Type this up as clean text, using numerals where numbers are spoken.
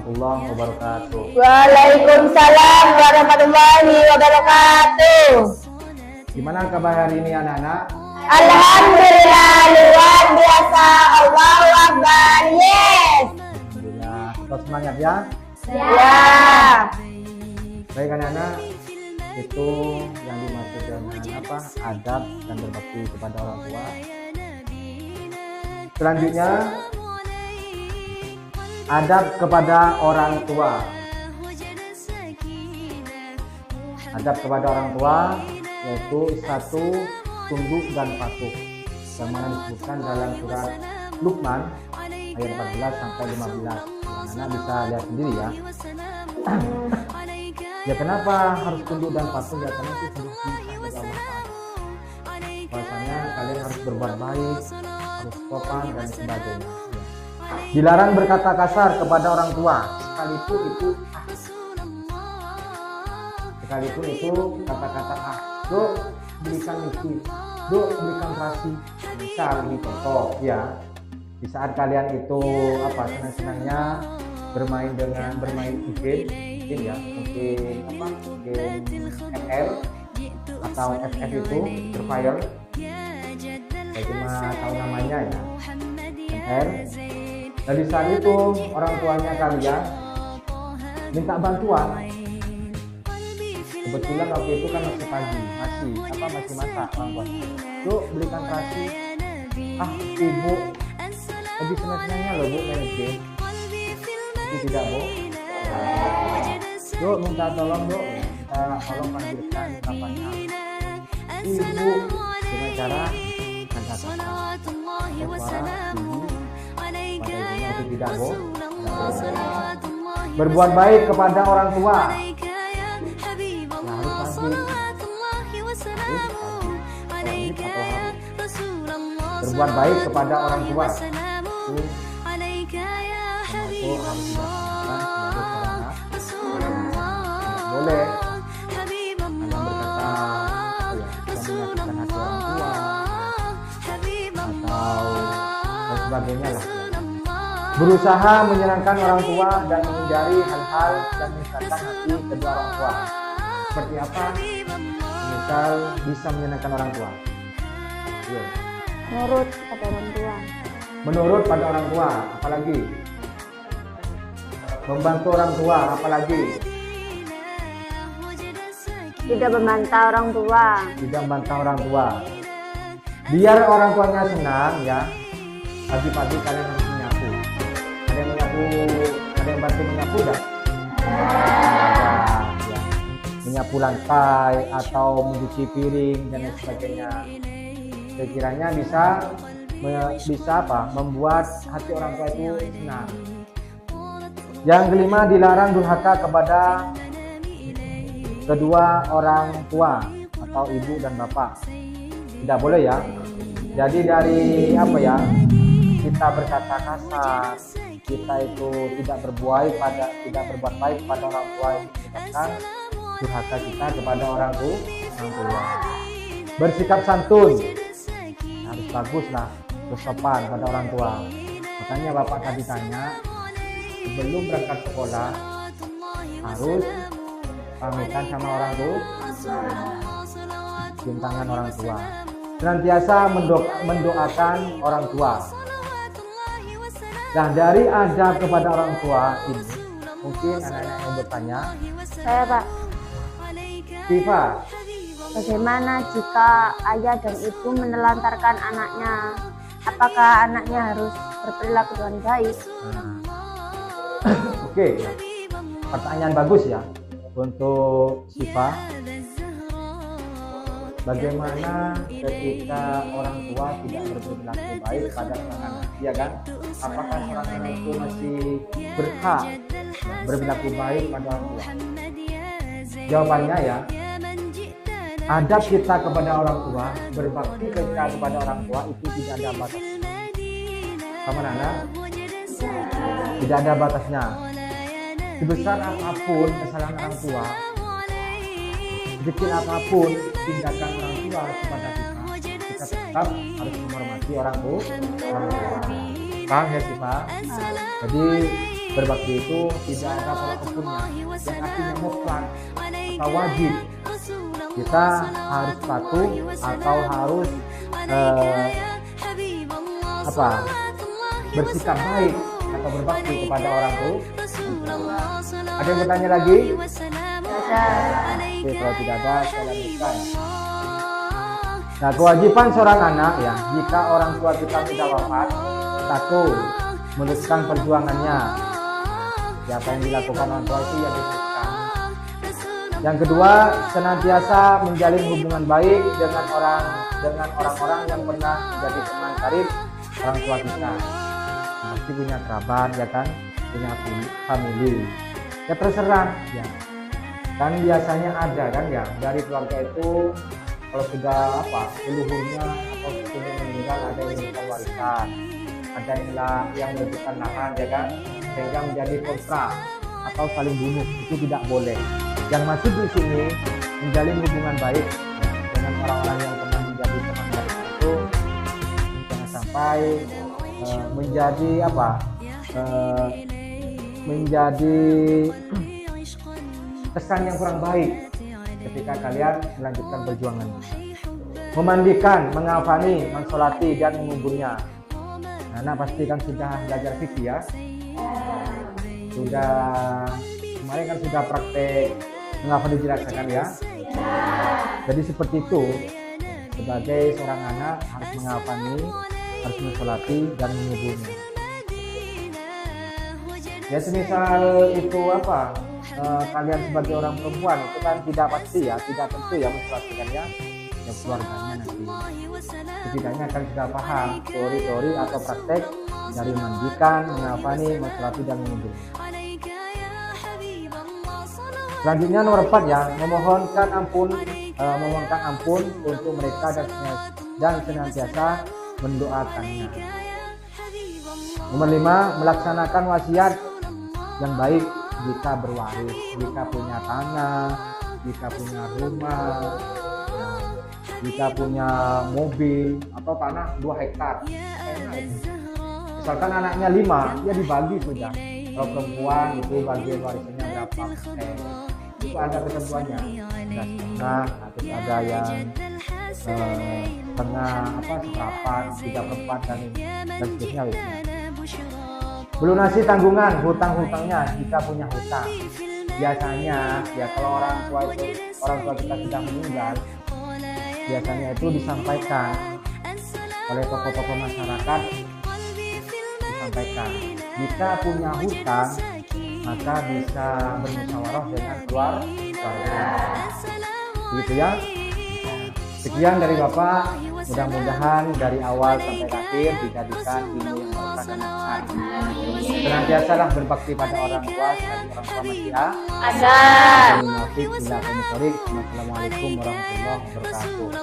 warahmatullahi wabarakatuh. Waalaikumsalam warahmatullahi wabarakatuh. Gimana kabar hari ini anak-anak? Alhamdulillah luar biasa. Allahu Akbar. Yes. Alhamdulillah. Tetap semangat ya. Ya. Baik anak-anak, itu yang dimaksud dengan apa? Adab dan berbakti kepada orang tua. Selanjutnya, adab kepada orang tua. Adab kepada orang tua yaitu satu, tunduk dan patuh, yang mana disebutkan dalam surat Luqman ayat 14 sampai 15. Anak bisa lihat sendiri ya. Ya kenapa harus tunduk dan patuh? Ya karena itu sudah diperintah oleh Allah Ta'ala. Bahwasanya kalian harus berbuat baik, harus sopan dan sebagainya. Dilarang berkata kasar kepada orang tua, sekalipun itu kata-kata dok berikan listrik, dok berikan terasi. Misal ini contoh ya, di saat kalian itu senang-senangnya bermain game ya, game ML atau FF itu Survival, saya cuma tahu namanya ya, ML. Dari saat itu orang tuanya kalian minta bantuan. Kebetulan waktu itu kan masih pagi, masih masak orang tuanya. Yuk belikan terasi. Ibu lagi senang-senangnya loh bu main game. Itu tidak bu. Yuk minta tolong bu, tolong panggilkan bapaknya. Ibu dengan cara kata-kata suara ibu pada ibunya itu tidak bu. Berbuat baik kepada orang tua. Berbuat baik kepada orang tua itu harus dilaksanakan sebagai sarana. Boleh Anda berkata menyakitkan hati orang tua atau dan sebagainya lah. Berusaha menyenangkan orang tua dan menghindari hal-hal yang menyakitkan hati kedua orang tua. Seperti apa? Misal bisa menyenangkan orang tua. Menurut pada orang tua. Menurut pada orang tua, apalagi? Membantu orang tua, apalagi? Tidak membantah orang tua. Tidak membantah orang tua. Biar orang tuanya senang ya. Pagi-pagi kalian harus menyapu. Ada yang bantu menyapu dah? Ya. Menyapu lantai atau mencuci piring dan lain sebagainya. Sekiranya bisa membuat hati orang tua itu senang. Yang kelima, dilarang durhaka kepada kedua orang tua atau ibu dan bapak. Tidak boleh ya. Jadi dari kita berkata kasar, kita itu tidak berbuat baik pada orang tua, itu menyebabkan durhaka kita kepada orang tua. Bersikap santun, harus bagus lah, bersopan pada orang tua. Makanya bapak tadi tanya, sebelum berangkat sekolah harus pamitan sama orang tua, cium tangan orang tua, senantiasa mendoakan orang tua. Nah, dari adab kepada orang tua ini, mungkin anak-anak yang bertanya, Saya Pak, Viva, bagaimana jika ayah dan ibu menelantarkan anaknya? Apakah anaknya harus berperilaku dengan baik? Oke, pertanyaan bagus ya untuk Siva. Bagaimana ketika orang tua tidak berperilaku baik pada anak-anak, ya kan? Apakah seorang anak itu masih berhak berperilaku baik pada orang tua? Jawabannya ya, adab kita kepada orang tua, berbakti kita kepada orang tua itu tidak ada batasnya. Sama Nana? Tidak ada batasnya. Sebesar apapun kesalahan orang tua, sekecil apapun tindakan orang tua kepada kita tetap harus menghormati orang tua. Paham ya sih Pak? Jadi berbakti itu tidak ada tolak ukurnya, yang artinya mutlak atau wajib. Kita harus patuh atau harus bersikap baik atau berbakti kepada orang tua. Ada yang bertanya lagi? Oke, kalau tidak ada saya lanjutkan. Nah, kewajiban seorang anak ya, jika orang tua kita sudah wafat, satu, meneruskan perjuangannya. Ya, apa yang dilakukan orang tua itu ya diteruskan. Yang kedua, senantiasa menjalin hubungan baik dengan orang-orang yang pernah menjadi teman karib orang tua kita. Pasti punya kerabat ya kan, punya family. Ya terserah ya. Dan biasanya ada kan ya dari keluarga itu kalau sudah leluhurnya atau sudah meninggal ada yang memberikan warisan, ada yang memberikan lahan ya kan, sehingga menjadi kontrak atau saling bunuh, itu tidak boleh. Yang masuk di sini menjalin hubungan baik dengan orang-orang yang pernah menjadi teman baik itu, jangan sampai menjadi kesan yang kurang baik ketika kalian melanjutkan perjuangan. Memandikan, mengafani, mensolati dan menguburnya. Anak pasti kan sudah belajar fikih ya. Kemarin kan sudah praktek mengafani dirasakan ya. Jadi seperti itu, sebagai seorang anak harus mengafani, harus mensolati dan menguburnya. Ya semisal itu kalian sebagai orang perempuan itu kan tidak pasti ya, tidak tentu ya mensolatikannya ya keluarganya nanti. Setidaknya kalian sudah paham teori-teori atau praktek dari mandikan, mengafani, mensolati dan mengubur. Selanjutnya nomor 4 ya, memohonkan ampun untuk mereka dan senantiasa mendoakannya. Nomor 5, melaksanakan wasiat yang baik jika berwaris, jika punya tanah, jika punya rumah, jika punya mobil atau tanah 2 hektar. Misalkan anaknya 5, ya dibagi sudah. Kalau perempuan itu bagian warisannya berapa persen, itu ada ketentuannya. Nah, terus ada yang setengah seperempat, 3/4 dan seterusnya. Melunasi tanggungan hutang-hutangnya jika punya hutang. Biasanya ya kalau orang tua kita sudah meninggal, biasanya itu disampaikan oleh tokoh-tokoh masyarakat, disampaikan jika punya hutang maka bisa bermusyawarah dengan keluarga. Begitu ya. Sekian dari Bapak, mudah-mudahan dari awal sampai akhir dijadikan ilmu yang berkah dan manfaat. Senantiasalah berbakti pada orang tua selagi orang tua masih ada. Assalamualaikum warahmatullahi wabarakatuh.